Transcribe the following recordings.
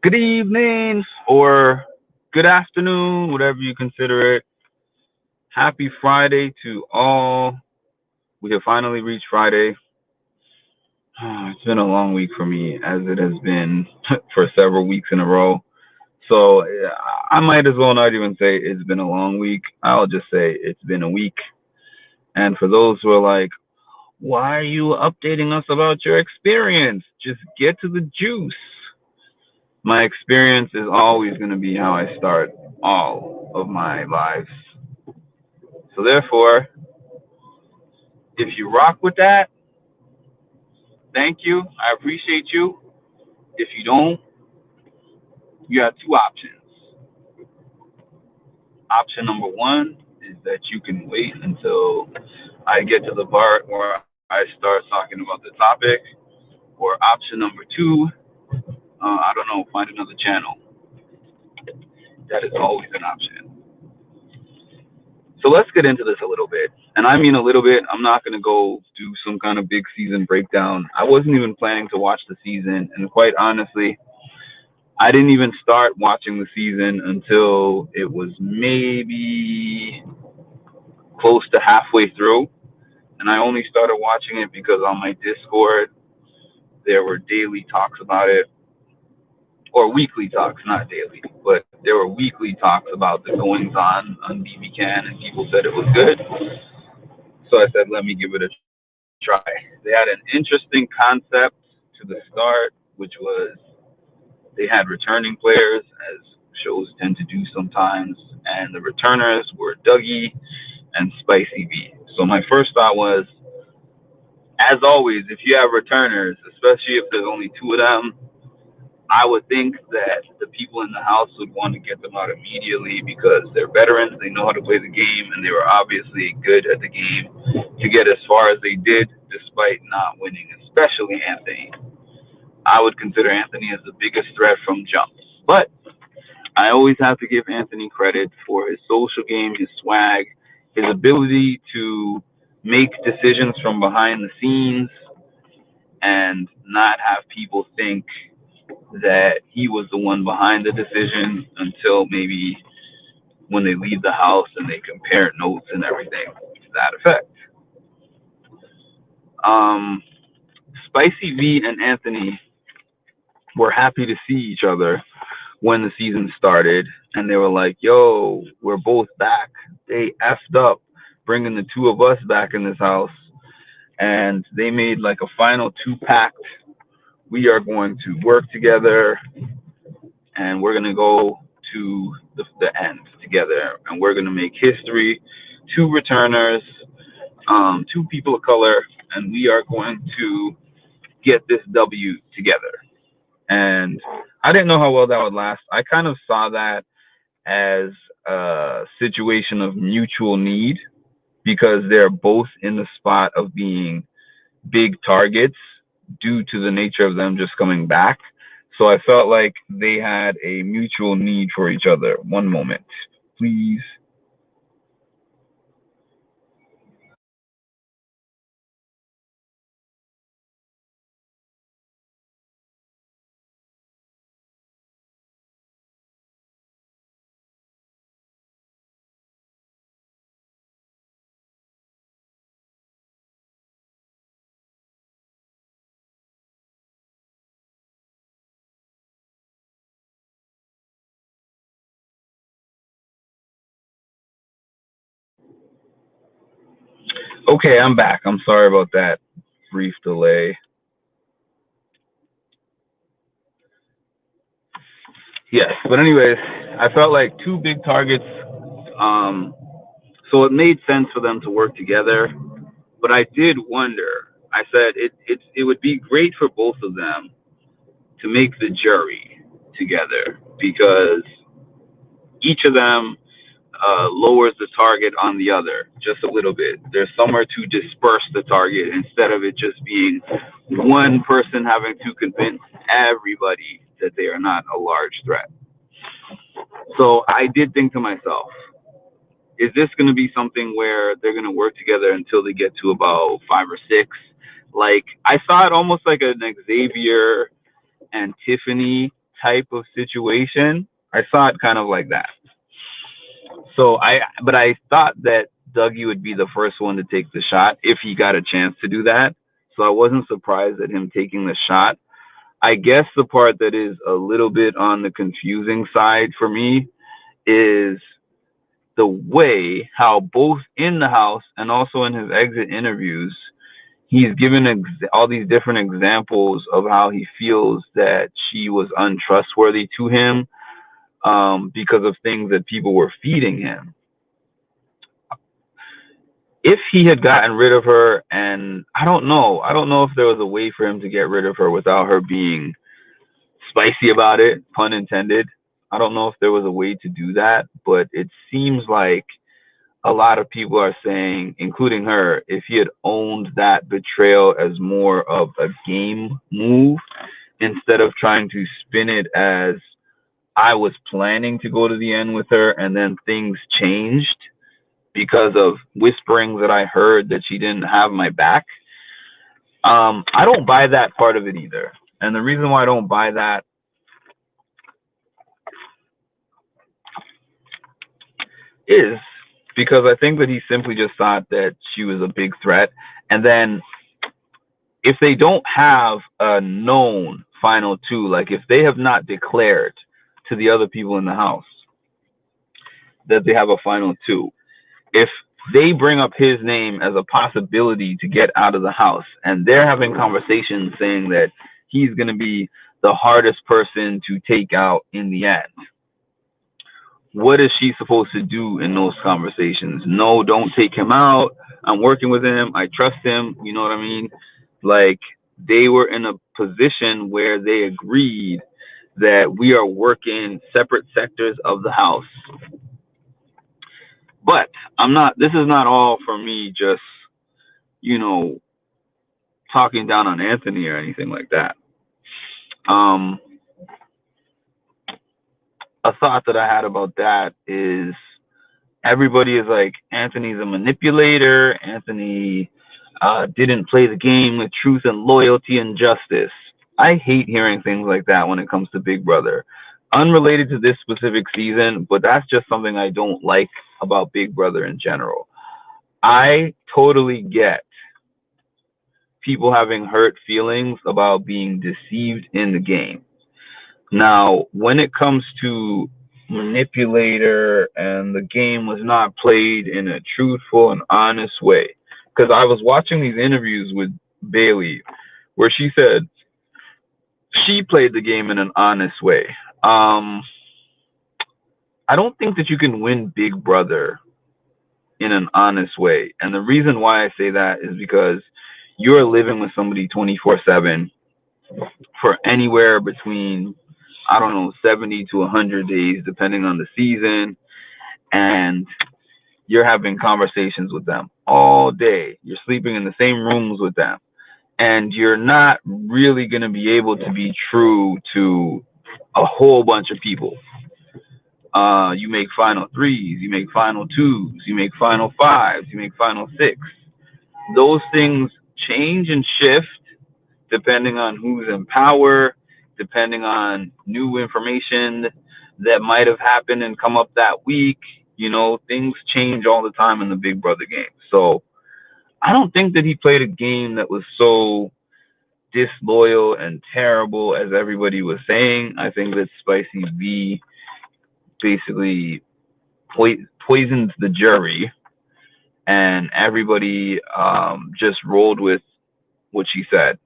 Good evening or good afternoon, whatever you consider it. Happy Friday to all. We have finally reached Friday. It's been a long week for me, as it has been for several weeks in a row. So I might as well not even say it's been a long week. I'll just say it's been a week. And for those who are like, why are you updating us about your experience? Just get to the juice. My experience is always going to be how I start all of my lives. So therefore, if you rock with that, thank you. I appreciate you. If you don't, you have two options. Option number one is that you can wait until I get to the part where I start talking about the topic. Or option number two, I don't know, find another channel. That is always an option. So let's get into this a little bit. And I mean a little bit. I'm not going to go do some kind of big season breakdown. I wasn't even planning to watch the season. And quite honestly, I didn't even start watching the season until it was maybe close to halfway through. And I only started watching it because on my Discord, there were daily talks about it, or weekly talks, not daily, but there were weekly talks about the goings on BB Can, and people said it was good. So I said, let me give it a try. They had an interesting concept to the start, which was they had returning players, as shows tend to do sometimes, and the returners were Dougie and Spicy V. So my first thought was, as always, if you have returners, especially if there's only two of them, I would think that the people in the house would want to get them out immediately because they're veterans, they know how to play the game, and they were obviously good at the game to get as far as they did despite not winning, especially Anthony. I would consider Anthony as the biggest threat from jump. But I always have to give Anthony credit for his social game, his swag, his ability to make decisions from behind the scenes and not have people think that he was the one behind the decision until maybe when they leave the house and they compare notes and everything to that effect. Um, Spicy V and Anthony were happy to see each other when the season started, and they were like, "Yo, we're both back." They effed up bringing the two of us back in this house, and they made like a final two pact. We are going to work together, and we're gonna go to the end together, and we're gonna make history. Two returners, two people of color, and we are going to get this W together. And I didn't know how well that would last. I kind of saw that as a situation of mutual need because they're both in the spot of being big targets due to the nature of them just coming back. So I felt like they had a mutual need for each other. One moment, please. Okay, I'm back. I'm sorry about that brief delay. Yes, but anyways, I felt like two big targets. Um, so it made sense for them to work together. But I did wonder. I said it would be great for both of them to make the jury together because each of them lowers the target on the other just a little bit. There's somewhere to disperse the target instead of it just being one person having to convince everybody that they are not a large threat. So I did think to myself, is this going to be something where they're going to work together until they get to about five or six? Like I saw it almost like an Xavier and Tiffany type of situation. I saw it kind of like that. But I thought that Dougie would be the first one to take the shot if he got a chance to do that. So I wasn't surprised at him taking the shot. I guess the part that is a little bit on the confusing side for me is the way how both in the house and also in his exit interviews, he's given all these different examples of how he feels that she was untrustworthy to him because of things that people were feeding him. If he had gotten rid of her, and I don't know if there was a way for him to get rid of her without her being spicy about it, pun intended. I don't know if there was a way to do that, but it seems like a lot of people are saying, including her, if he had owned that betrayal as more of a game move instead of trying to spin it as I was planning to go to the end with her and then things changed because of whisperings that I heard that she didn't have my back. I don't buy that part of it either. And the reason why I don't buy that is because I think that he simply just thought that she was a big threat. And then if they don't have a known final two, like if they have not declared to the other people in the house that they have a final two, if they bring up his name as a possibility to get out of the house and they're having conversations saying that he's going to be the hardest person to take out in the end, what is she supposed to do in those conversations? No, don't take him out. I'm working with him. I trust him. You know what I mean? Like, they were in a position where they agreed that we are working separate sectors of the house. But this is not all for me just, talking down on Anthony or anything like that. A thought that I had about that is everybody is like, Anthony's a manipulator. Anthony didn't play the game with truth and loyalty and justice. I hate hearing things like that when it comes to Big Brother. Unrelated to this specific season, but that's just something I don't like about Big Brother in general. I totally get people having hurt feelings about being deceived in the game. Now, when it comes to manipulator and the game was not played in a truthful and honest way, because I was watching these interviews with Bailey where she said she played the game in an honest way. I don't think that you can win Big Brother in an honest way. And the reason why I say that is because you're living with somebody 24/7 for anywhere between, 70 to 100 days, depending on the season. And you're having conversations with them all day. You're sleeping in the same rooms with them. And you're not really going to be able to be true to a whole bunch of people. You make final threes, you make final twos, you make final fives, you make final six. Those things change and shift depending on who's in power, depending on new information that might have happened and come up that week. Things change all the time in the Big Brother game. So I don't think that he played a game that was so disloyal and terrible as everybody was saying. I think that Spicy V basically poisoned the jury, and everybody just rolled with what she said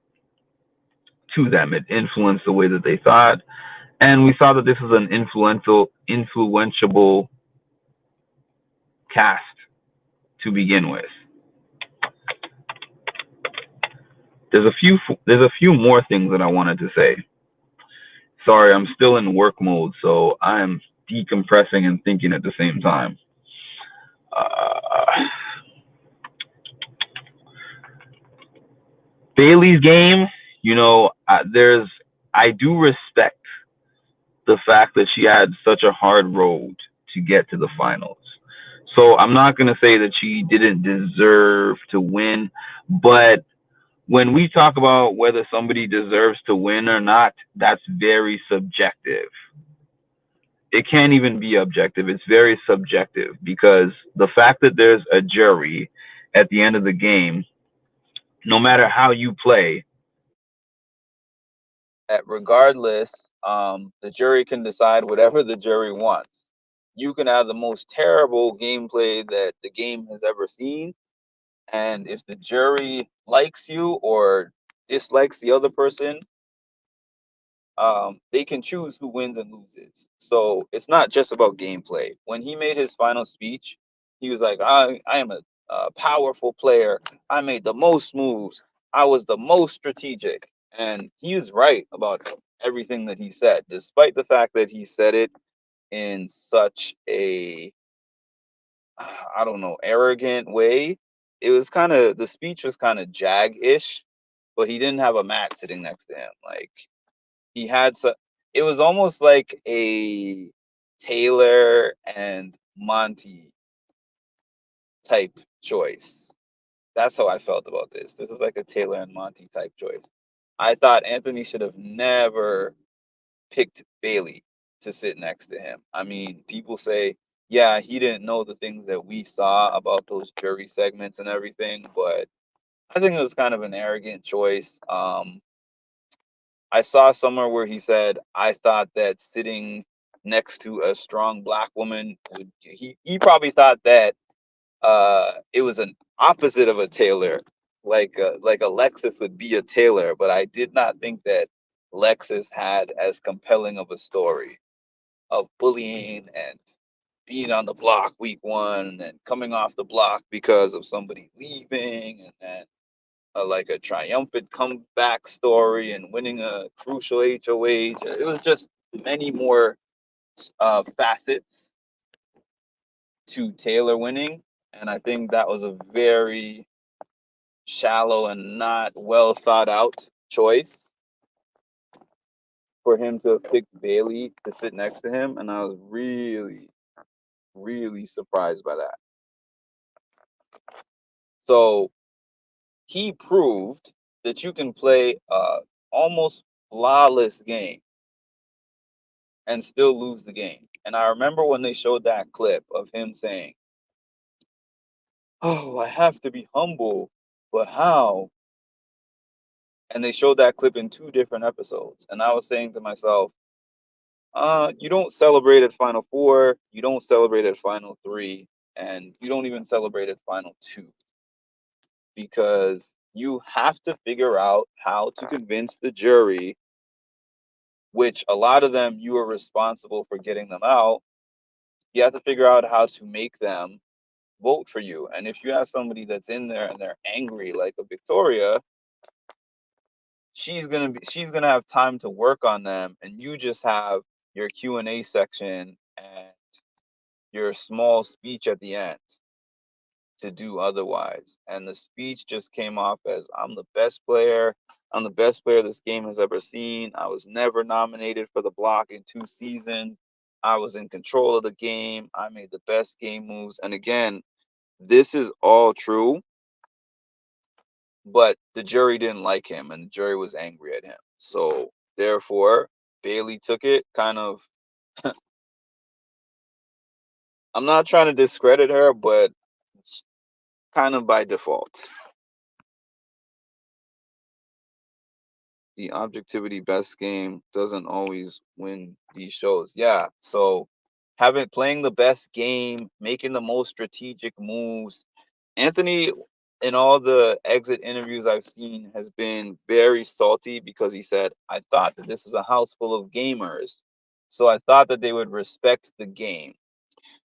to them. It influenced the way that they thought, and we saw that this was an influential cast to begin with. There's a few more things that I wanted to say. Sorry, I'm still in work mode, so I'm decompressing and thinking at the same time. Bailey's game, I do respect the fact that she had such a hard road to get to the finals. So I'm not going to say that she didn't deserve to win, but when we talk about whether somebody deserves to win or not, that's very subjective. It can't even be objective. It's very subjective because the fact that there's a jury at the end of the game, no matter how you play, that regardless, the jury can decide whatever the jury wants. You can have the most terrible gameplay that the game has ever seen, and if the jury likes you or dislikes the other person, they can choose who wins and loses. So it's not just about gameplay. When he made his final speech, he was like, I am a powerful player. I made the most moves. I was the most strategic." And he was right about everything that he said, despite the fact that he said it in such a, I don't know, arrogant way. It was kind of, the speech was kind of jag-ish, but he didn't have a mat sitting next to him. Like, he had so, it was almost like a Taylor and Monty type choice. That's how I felt about this. This is like a Taylor and Monty type choice. I thought Anthony should have never picked Bailey to sit next to him. I mean, people say, yeah, he didn't know the things that we saw about those jury segments and everything, but I think it was kind of an arrogant choice. I saw somewhere where he said, "I thought that sitting next to a strong black woman would." He probably thought that it was an opposite of a Taylor, like Alexis would be a Taylor, but I did not think that Lexus had as compelling of a story of bullying and being on the block week one and then coming off the block because of somebody leaving and then like a triumphant comeback story and winning a crucial HOH. It was just many more facets to Taylor winning, and I think that was a very shallow and not well thought out choice for him to pick Bailey to sit next to him, and I was really, really surprised by that. So he proved that you can play a almost flawless game and still lose the game. And I remember when they showed that clip of him saying, "Oh, I have to be humble, but how?" And they showed that clip in two different episodes. And I was saying to myself, you don't celebrate at Final Four, you don't celebrate at Final Three, and you don't even celebrate at Final Two because you have to figure out how to convince the jury, which a lot of them you are responsible for getting them out. You have to figure out how to make them vote for you. And if you have somebody that's in there and they're angry like a Victoria, she's gonna have time to work on them, and you just have your Q&A section and your small speech at the end to do otherwise. And the speech just came off as, I'm the best player. I'm the best player this game has ever seen. I was never nominated for the block in 2 seasons. I was in control of the game. I made the best game moves. And again, this is all true, but the jury didn't like him and the jury was angry at him. So therefore, Bailey took it kind of, I'm not trying to discredit her, but kind of by default. The objectivity best game doesn't always win these shows. Yeah. So playing the best game, making the most strategic moves. Anthony, in all the exit interviews I've seen, has been very salty because he said, I thought that this is a house full of gamers. So I thought that they would respect the game.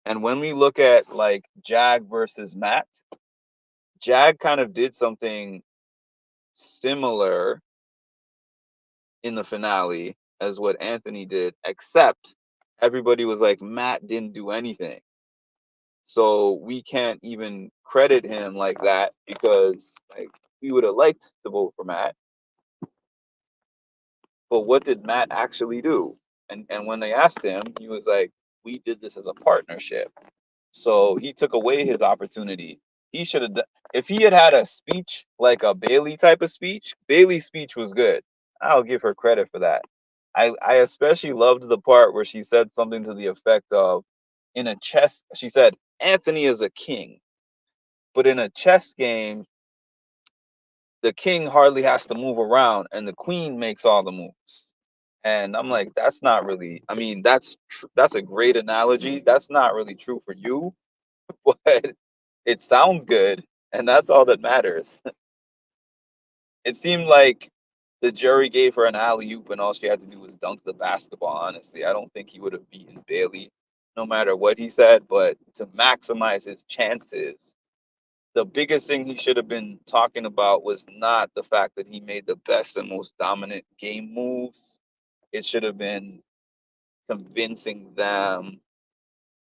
And when we look at like Jag versus Matt, Jag kind of did something similar in the finale as what Anthony did, except everybody was like, Matt didn't do anything. So we can't even credit him like that because like we would have liked to vote for Matt. But what did Matt actually do? And when they asked him, he was like, we did this as a partnership. So he took away his opportunity. He should have done. If he had had a speech like a Bailey type of speech, Bailey's speech was good. I'll give her credit for that. I especially loved the part where she said something to the effect of, in a chess, she said, Anthony is a king, but in a chess game, the king hardly has to move around and the queen makes all the moves. And I'm like, that's not really, I mean, that's a great analogy. That's not really true for you, but it sounds good. And that's all that matters. It seemed like the jury gave her an alley oop and all she had to do was dunk the basketball. Honestly, I don't think he would have beaten Bailey no matter what he said, but to maximize his chances, the biggest thing he should have been talking about was not the fact that he made the best and most dominant game moves. It should have been convincing them,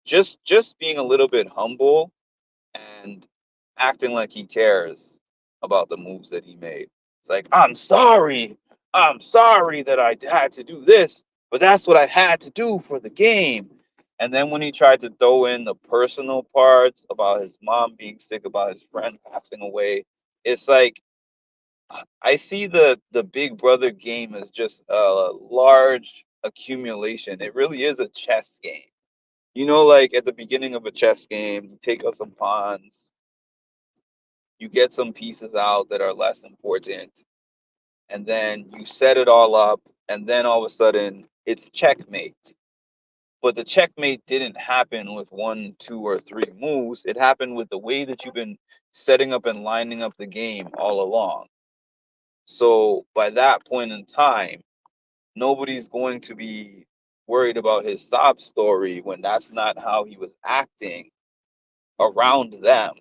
just being a little bit humble and acting like he cares about the moves that he made. It's like, I'm sorry. I'm sorry that I had to do this, but that's what I had to do for the game. And then when he tried to throw in the personal parts about his mom being sick, about his friend passing away, it's like I see the Big Brother game as just a large accumulation. It really is a chess game. You know, like at the beginning of a chess game, you take out some pawns, you get some pieces out that are less important, and then you set it all up, and then all of a sudden it's checkmate. But the checkmate didn't happen with one, two, or three moves. It happened with the way that you've been setting up and lining up the game all along. So by that point in time, nobody's going to be worried about his sob story when that's not how he was acting around them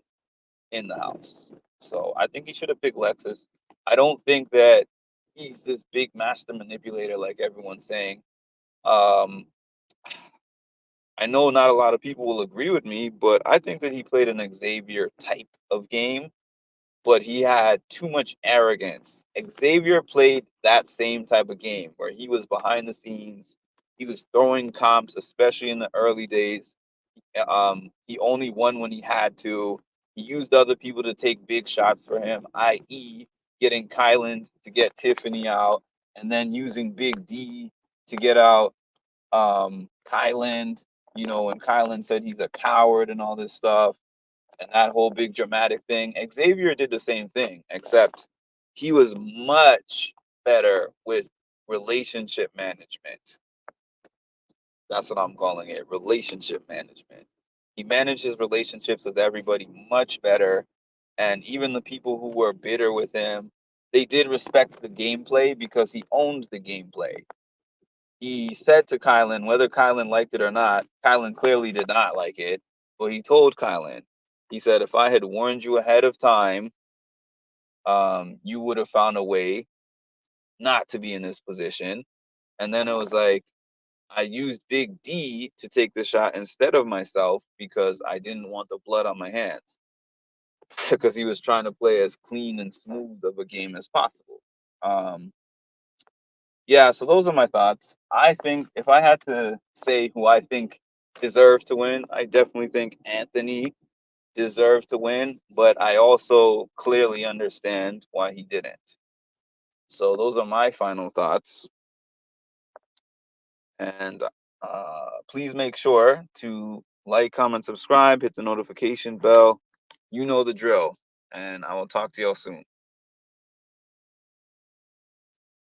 in the house. So I think he should have picked Lexus. I don't think that he's this big master manipulator like everyone's saying. Um, I know not a lot of people will agree with me, but I think that he played an Xavier type of game, but he had too much arrogance. Xavier played that same type of game where he was behind the scenes. He was throwing comps, especially in the early days. He only won when he had to. He used other people to take big shots for him, i.e., getting Kylan to get Tiffany out, and then using Big D to get out Kylan. You know, when Kylan said he's a coward and all this stuff, and that whole big dramatic thing. Xavier did the same thing, except he was much better with relationship management. That's what I'm calling it, relationship management. He managed his relationships with everybody much better. And even the people who were bitter with him, they did respect the gameplay because he owned the gameplay. He said to Kylan, whether Kylan liked it or not, Kylan clearly did not like it, but he told Kylan, he said, if I had warned you ahead of time, you would have found a way not to be in this position. And then it was like, I used Big D to take the shot instead of myself because I didn't want the blood on my hands. Because he was trying to play as clean and smooth of a game as possible. Um, yeah, so those are my thoughts. I think if I had to say who I think deserved to win, I definitely think Anthony deserved to win, but I also clearly understand why he didn't. So those are my final thoughts. And please make sure to like, comment, subscribe, hit the notification bell. You know the drill. And I will talk to y'all soon.